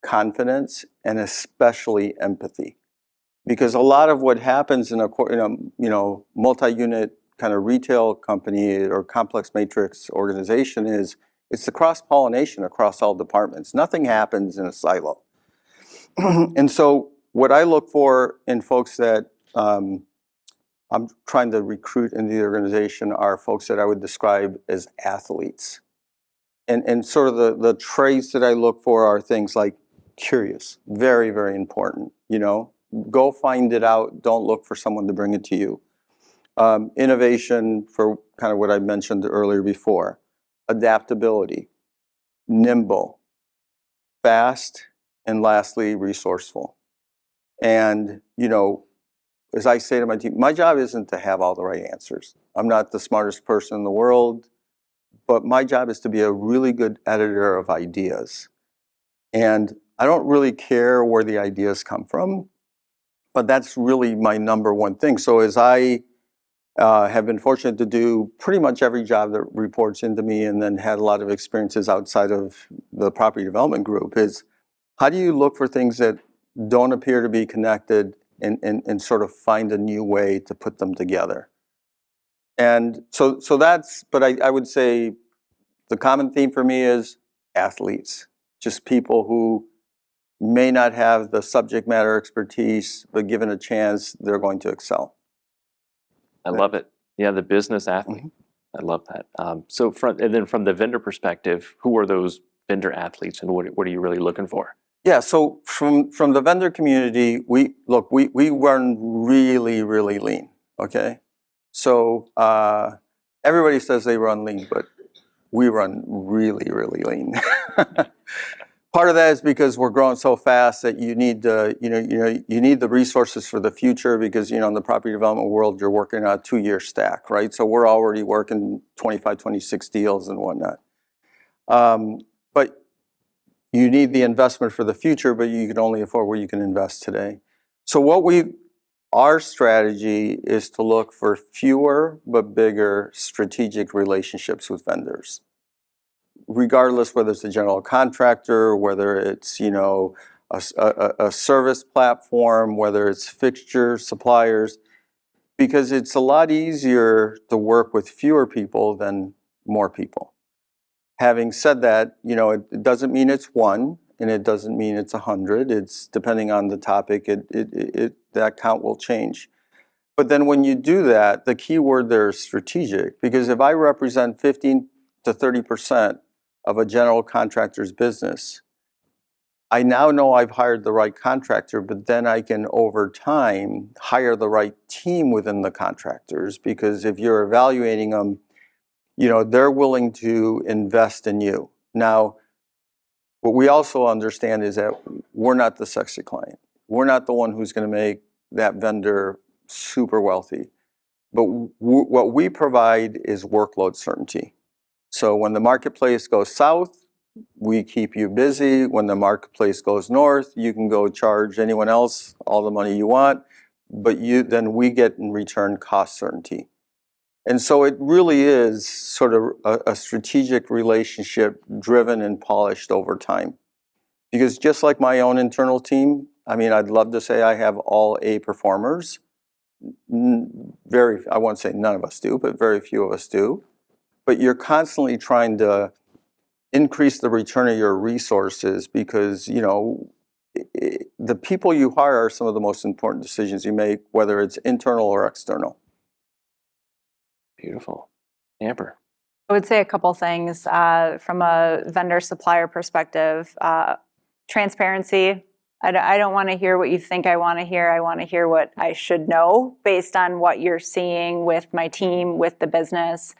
confidence, and especially empathy. Because a lot of what happens in a multi-unit kind of retail company or complex matrix organization is it's the cross-pollination across all departments. Nothing happens in a silo. And so what I look for in folks that I'm trying to recruit into the organization are folks that I would describe as athletes. And sort of the traits that I look for are things like curious, very, very important, Go find it out. Don't look for someone to bring it to you. Innovation, for kind of what I mentioned earlier before. Adaptability, nimble, fast, and lastly, resourceful. And, as I say to my team, my job isn't to have all the right answers. I'm not the smartest person in the world, but my job is to be a really good editor of ideas. And I don't really care where the ideas come from. But that's really my number one thing. So as I have been fortunate to do pretty much every job that reports into me and then had a lot of experiences outside of the property development group is how do you look for things that don't appear to be connected and sort of find a new way to put them together. And so that's, but I would say the common theme for me is athletes, just people who may not have the subject matter expertise, but given a chance, they're going to excel. I love it. Yeah, the business athlete. I love that. So from the vendor perspective, who are those vendor athletes and what are you really looking for? Yeah, so from the vendor community, we run really, really lean, okay? So everybody says they run lean, but we run really, really lean. Part of that is because we're growing so fast that you need you need the resources for the future because in the property development world you're working on a 2-year stack, right? So we're already working 25, 26 deals and whatnot. But you need the investment for the future, but you can only afford where you can invest today. So our strategy is to look for fewer but bigger strategic relationships with vendors. Regardless whether it's a general contractor, whether it's a service platform, whether it's fixture suppliers, because it's a lot easier to work with fewer people than more people. Having said that, it doesn't mean it's one, and it doesn't mean it's 100. It's depending on the topic. That count will change. But then when you do that, the key word there is strategic, because if I represent 15 to 30% of a general contractor's business, I now know I've hired the right contractor, but then I can over time hire the right team within the contractors, because if you're evaluating them, they're willing to invest in you. Now, what we also understand is that we're not the sexy client. We're not the one who's going to make that vendor super wealthy. But what we provide is workload certainty. So when the marketplace goes south, We keep you busy. When the marketplace goes north, you can go charge anyone else all the money you want, but then we get in return cost certainty. And so it really is sort of a strategic relationship driven and polished over time. Because just like my own internal team, I mean, I'd love to say I have all A performers. I won't say none of us do, but very few of us do. But you're constantly trying to increase the return of your resources because, the people you hire are some of the most important decisions you make, whether it's internal or external. Beautiful. Amber. I would say a couple things from a vendor supplier perspective. Transparency. I don't want to hear what you think I want to hear. I want to hear what I should know based on what you're seeing with my team, with the business.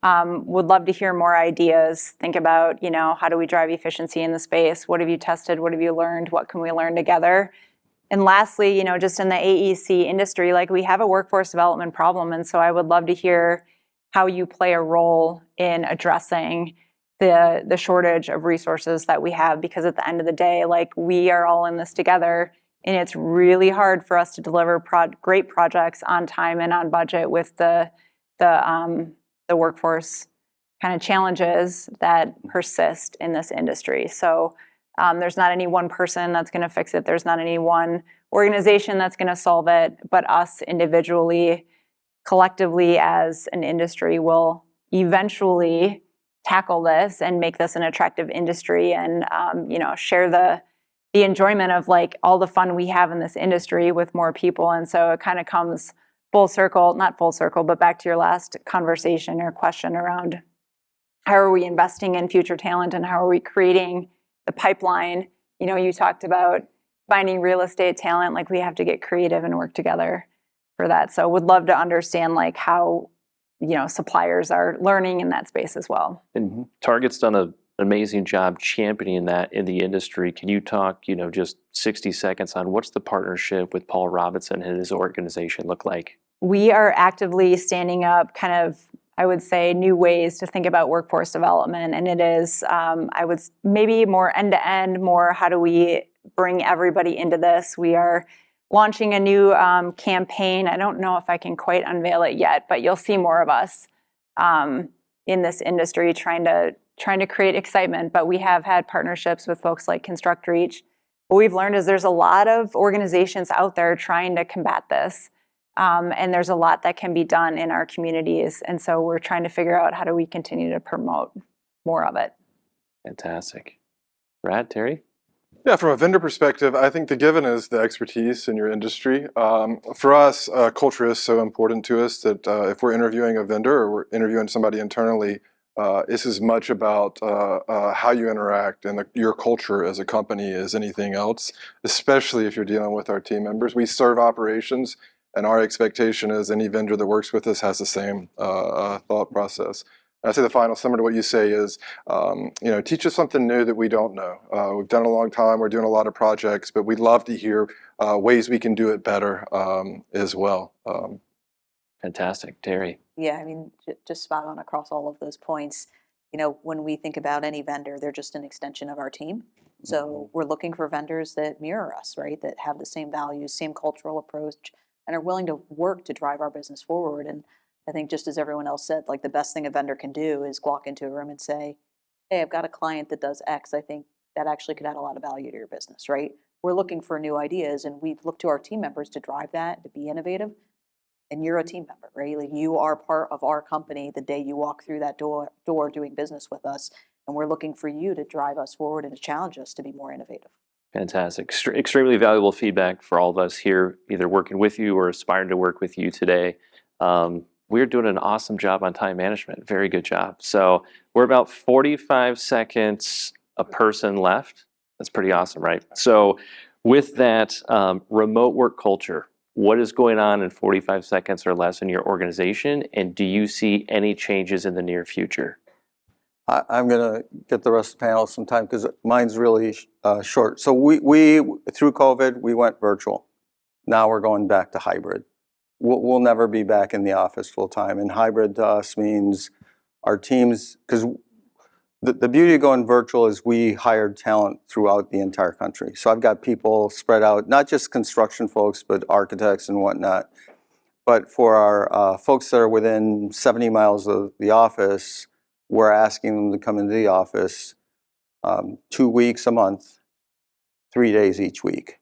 Would love to hear more ideas. Think about, how do we drive efficiency in the space? What have you tested? What have you learned? What can we learn together? And lastly, just in the AEC industry, like we have a workforce development problem. And so I would love to hear how you play a role in addressing the shortage of resources that we have, because at the end of the day, like we are all in this together, and it's really hard for us to deliver great projects on time and on budget with the workforce kind of challenges that persist in this industry. So there's not any one person that's going to fix it. There's not any one organization that's going to solve it, but us individually, collectively as an industry will eventually tackle this and make this an attractive industry and, share the enjoyment of like all the fun we have in this industry with more people. And so it kind of comes full circle, not full circle, but back to your last conversation or question around how are we investing in future talent and how are we creating the pipeline? You talked about finding real estate talent, like we have to get creative and work together for that. So would love to understand like how, suppliers are learning in that space as well. And Target's done an amazing job championing that in the industry. Can you talk, just 60 seconds on what's the partnership with Paul Robinson and his organization look like? We are actively standing up kind of, I would say, new ways to think about workforce development. And it is, I would maybe more end-to-end, more how do we bring everybody into this? We are launching a new campaign. I don't know if I can quite unveil it yet, but you'll see more of us in this industry trying to create excitement. But we have had partnerships with folks like Construct Reach. What we've learned is there's a lot of organizations out there trying to combat this. And there's a lot that can be done in our communities. And so we're trying to figure out how do we continue to promote more of it. Fantastic. Brad, Terri? Yeah, from a vendor perspective, I think the given is the expertise in your industry. For us, culture is so important to us that if we're interviewing a vendor or we're interviewing somebody internally, it's as much about how you interact and your culture as a company as anything else, especially if you're dealing with our team members. We serve operations, and our expectation is any vendor that works with us has the same thought process. I'd say the final, similar to what you say, is teach us something new that we don't know. We've done it a long time. We're doing a lot of projects, but we'd love to hear ways we can do it better as well. Fantastic. Terri? Yeah, I mean, just spot on across all of those points. When we think about any vendor, they're just an extension of our team. So we're looking for vendors that mirror us, right? That have the same values, same cultural approach, and are willing to work to drive our business forward. And I think just as everyone else said, like the best thing a vendor can do is walk into a room and say, hey, I've got a client that does X. I think that actually could add a lot of value to your business, right? We're looking for new ideas, and we look to our team members to drive that, to be innovative. And you're a team member, right? Like you are part of our company the day you walk through that door doing business with us. And we're looking for you to drive us forward and to challenge us to be more innovative. Fantastic. Extremely valuable feedback for all of us here, either working with you or aspiring to work with you today. We're doing an awesome job on time management. Very good job. So we're about 45 seconds a person left. That's pretty awesome, right? So with that remote work culture, what is going on in 45 seconds or less in your organization? And do you see any changes in the near future? I'm going to get the rest of the panel sometime because mine's really short. So we through COVID, we went virtual. Now we're going back to hybrid. We'll never be back in the office full time. And hybrid to us means our teams, because The beauty of going virtual is we hired talent throughout the entire country. So I've got people spread out, not just construction folks, but architects and whatnot. But for our folks that are within 70 miles of the office, we're asking them to come into the office 2 weeks a month, 3 days each week.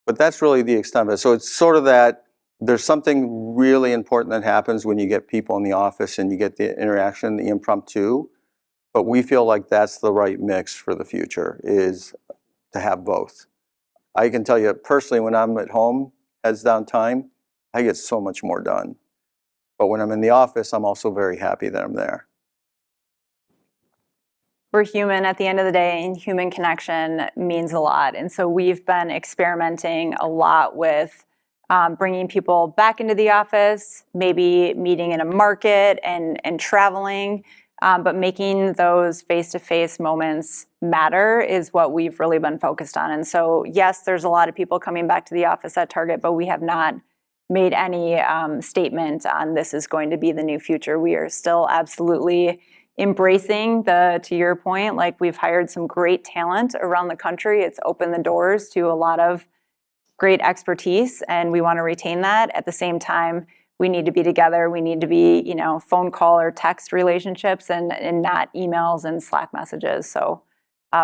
But that's really the extent of it. So it's sort of that there's something really important that happens when you get people in the office and you get the interaction, the impromptu. But we feel like that's the right mix for the future, is to have both. I can tell you personally, when I'm at home, heads down time, I get so much more done. But when I'm in the office, I'm also very happy that I'm there. We're human at the end of the day, and human connection means a lot. And so we've been experimenting a lot with bringing people back into the office, maybe meeting in a market and traveling, but making those face-to-face moments matter is what we've really been focused on. And so, yes, there's a lot of people coming back to the office at Target, but we have not made any statement on this is going to be the new future. We are still absolutely embracing to your point, like we've hired some great talent around the country. It's opened the doors to a lot of great expertise, and we want to retain that. At the same time, we need to be together. We need to be, phone call or text relationships and not emails and Slack messages. So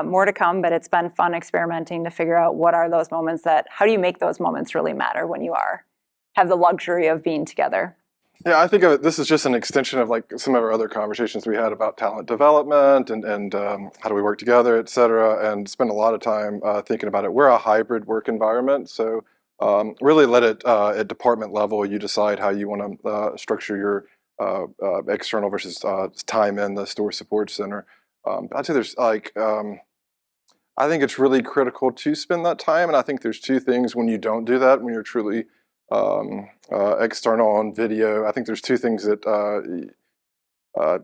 more to come, but it's been fun experimenting to figure out what are those moments how do you make those moments really matter when you have the luxury of being together? Yeah, I think of it, this is just an extension of like some of our other conversations we had about talent development and how do we work together, et cetera, and spend a lot of time thinking about it. We're a hybrid work environment, so really let it at department level, you decide how you want to structure your external versus time in the store support center. I'd say there's I think it's really critical to spend that time, and I think there's two things when you don't do that, when you're truly external on video. I think there's two things that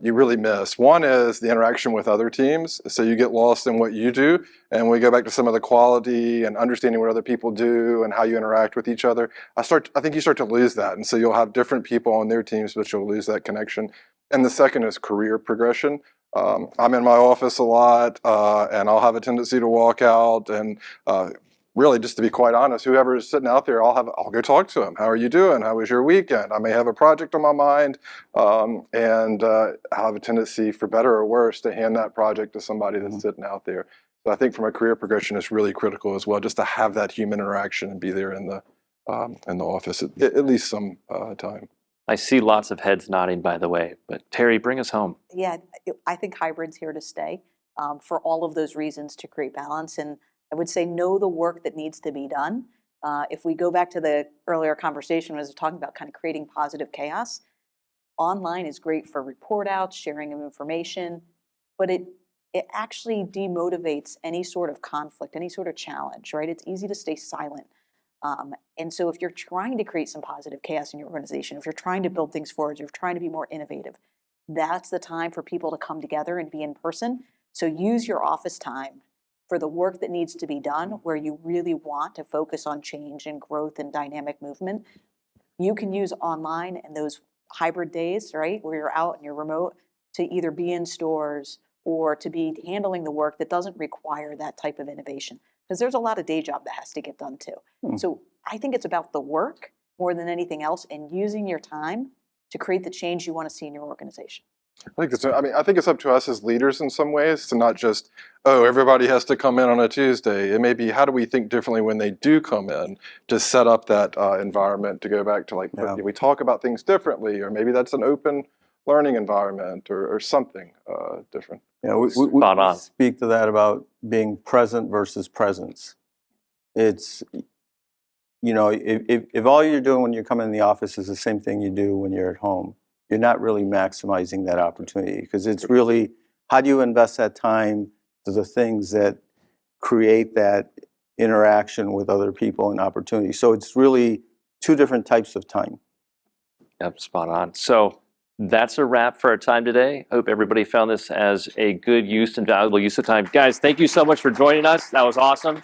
you really miss. One is the interaction with other teams. So you get lost in what you do, and we go back to some of the quality and understanding what other people do and how you interact with each other. I think you start to lose that, and so you'll have different people on their teams, but you'll lose that connection. And the second is career progression. I'm in my office a lot, and I'll have a tendency to walk out and really, just to be quite honest, whoever is sitting out there, I'll go talk to them. How are you doing? How was your weekend? I may have a project on my mind, and I have a tendency, for better or worse, to hand that project to somebody that's sitting out there. So I think from a career progression, it's really critical as well, just to have that human interaction and be there in the office at least some time. I see lots of heads nodding, by the way, but Terri, bring us home. Yeah, I think hybrid's here to stay for all of those reasons, to create balance. And I would say know the work that needs to be done. If we go back to the earlier conversation, when I was talking about kind of creating positive chaos, online is great for report outs, sharing of information, but it actually demotivates any sort of conflict, any sort of challenge, right? It's easy to stay silent. And so if you're trying to create some positive chaos in your organization, if you're trying to build things forward, you're trying to be more innovative, that's the time for people to come together and be in person. So use your office time for the work that needs to be done, where you really want to focus on change and growth and dynamic movement. You can use online and those hybrid days, right, where you're out and you're remote, to either be in stores or to be handling the work that doesn't require that type of innovation. Because there's a lot of day job that has to get done too. So I think it's about the work more than anything else, and using your time to create the change you want to see in your organization. I think it's up to us as leaders in some ways to not just, everybody has to come in on a Tuesday. It may be, how do we think differently when they do come in to set up that environment, to go back to we talk about things differently, or maybe that's an open learning environment or something different. Yeah, we speak to that about being present versus presence. It's, if all you're doing when you come in the office is the same thing you do when you're at home, you're not really maximizing that opportunity, because it's really, how do you invest that time to the things that create that interaction with other people and opportunity. So it's really two different types of time. Yep, spot on. So that's a wrap for our time today. Hope everybody found this as a good use and valuable use of time. Guys, thank you so much for joining us. That was awesome.